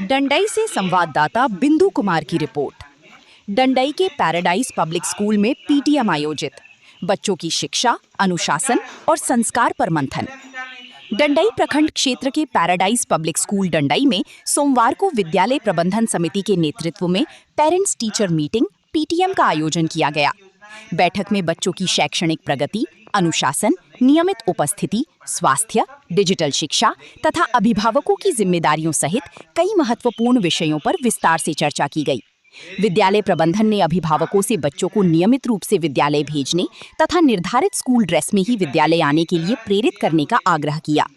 डंडई से संवाददाता बिंदु कुमार की रिपोर्ट। डंडई के पैराडाइज पब्लिक स्कूल में पीटीएम आयोजित। बच्चों की शिक्षा, अनुशासन और संस्कार पर मंथन। डंडई प्रखंड क्षेत्र के पैराडाइज पब्लिक स्कूल डंडई में सोमवार को विद्यालय प्रबंधन समिति के नेतृत्व में पेरेंट्स टीचर मीटिंग पीटीएम का आयोजन किया गया। बैठक में बच्चों की शैक्षणिक प्रगति, अनुशासन, नियमित उपस्थिति, स्वास्थ्य, डिजिटल शिक्षा तथा अभिभावकों की जिम्मेदारियों सहित कई महत्वपूर्ण विषयों पर विस्तार से चर्चा की गई। विद्यालय प्रबंधन ने अभिभावकों से बच्चों को नियमित रूप से विद्यालय भेजने तथा निर्धारित स्कूल ड्रेस में ही विद्यालय आने के लिए प्रेरित करने का आग्रह किया।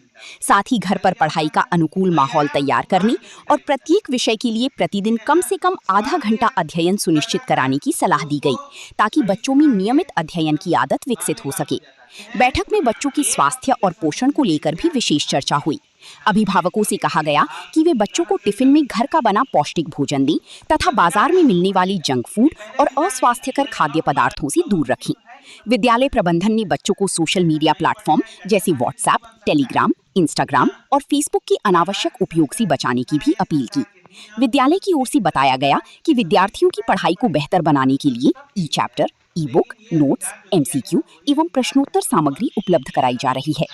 साथ ही घर पर पढ़ाई का अनुकूल माहौल तैयार करने और प्रत्येक विषय के लिए प्रतिदिन कम से कम आधा घंटा अध्ययन सुनिश्चित कराने की सलाह दी गई, ताकि बच्चों में नियमित अध्ययन की आदत विकसित हो सके। बैठक में बच्चों की स्वास्थ्य और पोषण को लेकर भी विशेष चर्चा हुई। अभिभावकों से कहा गया कि वे बच्चों को टिफिन में घर का बना पौष्टिक भोजन दें तथा बाजार में मिलने वाली जंक फूड और अस्वास्थ्यकर खाद्य पदार्थों से दूर रखें। विद्यालय प्रबंधन ने बच्चों को सोशल मीडिया प्लेटफॉर्म जैसे व्हाट्सएप, टेलीग्राम, इंस्टाग्राम और फेसबुक के अनावश्यक उपयोग से बचाने की भी अपील की। विद्यालय की ओर से बताया गया कि विद्यार्थियों की पढ़ाई को बेहतर बनाने के लिए e chapter, e book, notes, MCQ एवं प्रश्नोत्तर सामग्री उपलब्ध कराई जा रही है।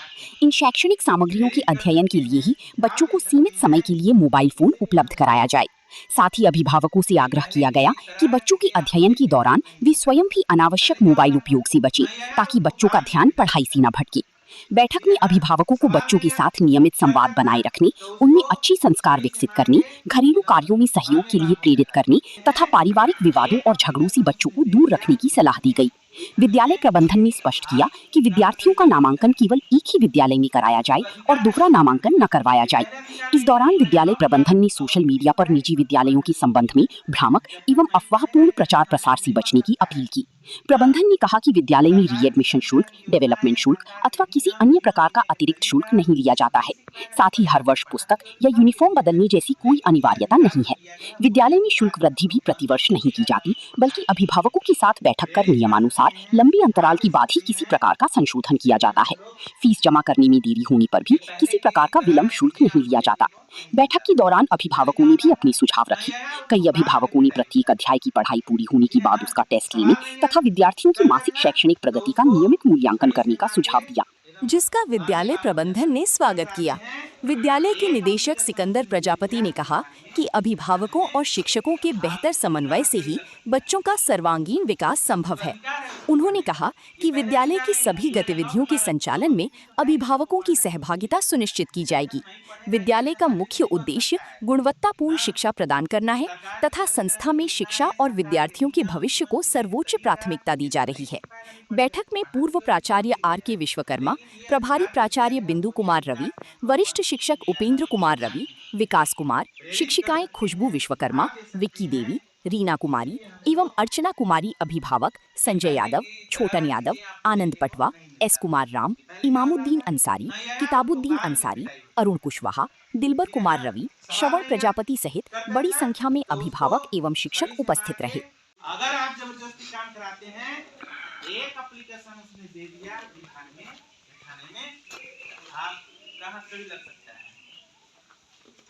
इन शैक्षणिक सामग्रियों के अध्ययन के लिए ही बच्चों को सीमित समय के लिए मोबाइल फोन उपलब्ध कराया जाए। साथ ही अभिभावकों से आग्रह किया गया कि बच्चों के अध्ययन के दौरान वे स्वयं भी अनावश्यक मोबाइल उपयोग से बचें, ताकि बच्चों का ध्यान पढ़ाई से न भटके। बैठक में अभिभावकों को बच्चों के साथ नियमित संवाद बनाए रखने, उनमें अच्छी संस्कार विकसित करने, घरेलू कार्यों में सहयोग के लिए प्रेरित करने तथा पारिवारिक विवादों और झगड़ों से बच्चों को दूर रखने की सलाह दी गई। विद्यालय प्रबंधन ने स्पष्ट किया कि विद्यार्थियों का नामांकन केवल एक ही विद्यालय में कराया जाए और दोहरा नामांकन न करवाया जाए। इस दौरान विद्यालय प्रबंधन ने सोशल मीडिया पर निजी विद्यालयों के संबंध में भ्रामक एवं अफवाहपूर्ण प्रचार प्रसार से बचने की अपील की। प्रबंधन ने कहा कि विद्यालय में रीएडमिशन शुल्क, डेवलपमेंट शुल्क अथवा किसी अन्य प्रकार का अतिरिक्त शुल्क नहीं लिया जाता है। साथ ही हर वर्ष पुस्तक या यूनिफॉर्म बदलने जैसी कोई अनिवार्यता नहीं है। विद्यालय में शुल्क वृद्धि भी प्रतिवर्ष नहीं की जाती, बल्कि अभिभावकों के साथ बैठक कर नियमानुसार लंबे अंतराल के बाद ही किसी प्रकार का संशोधन किया जाता है। फीस जमा करने में देरी होने पर भी किसी प्रकार का विलंब शुल्क नहीं लिया जाता। बैठक के दौरान अभिभावकों ने भी अपने सुझाव रखे। कई अभिभावकों ने प्रत्येक अध्याय की पढ़ाई पूरी होने के बाद उसका टेस्ट लेने तथा विद्यार्थियों की मासिक शैक्षणिक प्रगति का नियमित मूल्यांकन करने का सुझाव दिया, जिसका विद्यालय प्रबंधन ने स्वागत किया। विद्यालय के निदेशक सिकंदर प्रजापति ने कहा कि अभिभावकों और शिक्षकों के बेहतर समन्वय से ही बच्चों का सर्वांगीण विकास संभव है। उन्होंने कहा कि विद्यालय की सभी गतिविधियों के संचालन में अभिभावकों की सहभागिता सुनिश्चित की जाएगी। विद्यालय का मुख्य उद्देश्य गुणवत्तापूर्ण शिक्षा प्रदान करना है तथा संस्था में शिक्षा और विद्यार्थियों के भविष्य को सर्वोच्च प्राथमिकता दी जा रही है। बैठक में पूर्व प्राचार्य आर.के. विश्वकर्मा, प्रभारी प्राचार्य बिंदु कुमार रवि, वरिष्ठ शिक्षक उपेंद्र कुमार रवि, विकास कुमार, शिक्षिकाएं खुशबू विश्वकर्मा, विक्की देवी, रीना कुमारी एवं अर्चना कुमारी, अभिभावक संजय यादव, छोटन यादव, आनंद पटवा, एस कुमार राम, इमामुद्दीन अंसारी, किताबुद्दीन अंसारी, अरुण कुशवाहा, दिलबर कुमार रवि, श्रवण प्रजापति सहित बड़ी संख्या में अभिभावक एवं शिक्षक उपस्थित रहे। अगर आप जबरदस्ती काम कराते हैं, एक एप्लीकेशन उसने दे दिया बिठाने में आपका हस्तक्षेप लग सकता है,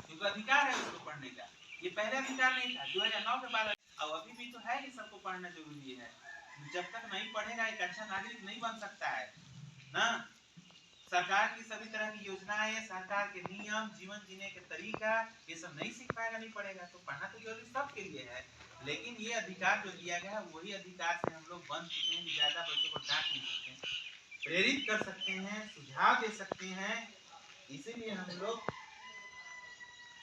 क्योंकि अधिकार है उसको पढ़ने का। ये पहले अधिकार नहीं था, 2009 के बाद। अब अभी भी तो है कि सबको पढ़ना जरूरी है। जब तक नहीं पढ़ेगा एक अच्छा नागरिक नहीं बन सकता है ना। सरकार की सभी तरह की योजनाएं, सरकार के नियम, जीवन जीने के तरीका, ये सब नहीं सीख पाएगा, नहीं पढ़ेगा। तो पढ़ना तो जरूरी सबके लिए है, लेकिन ये अधिकार जो दिया गया है वही अधिकार से हम लोग बन चुके हैं कि ज्यादा बच्चों को डांट नहीं सकते, प्रेरित कर सकते हैं, सुझाव दे सकते हैं। इसीलिए हम लोग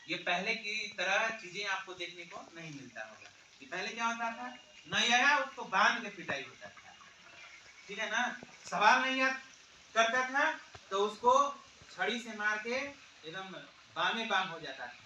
ये पहले की तरह चीजें आपको देखने को नहीं मिलता होगा कि पहले क्या होता था, नहीं आया उसको बांध के पिटाई होता था, ठीक है ना। सवाल नहीं याद करता था तो उसको छड़ी से मार के एकदम बामे बाम हो जाता था।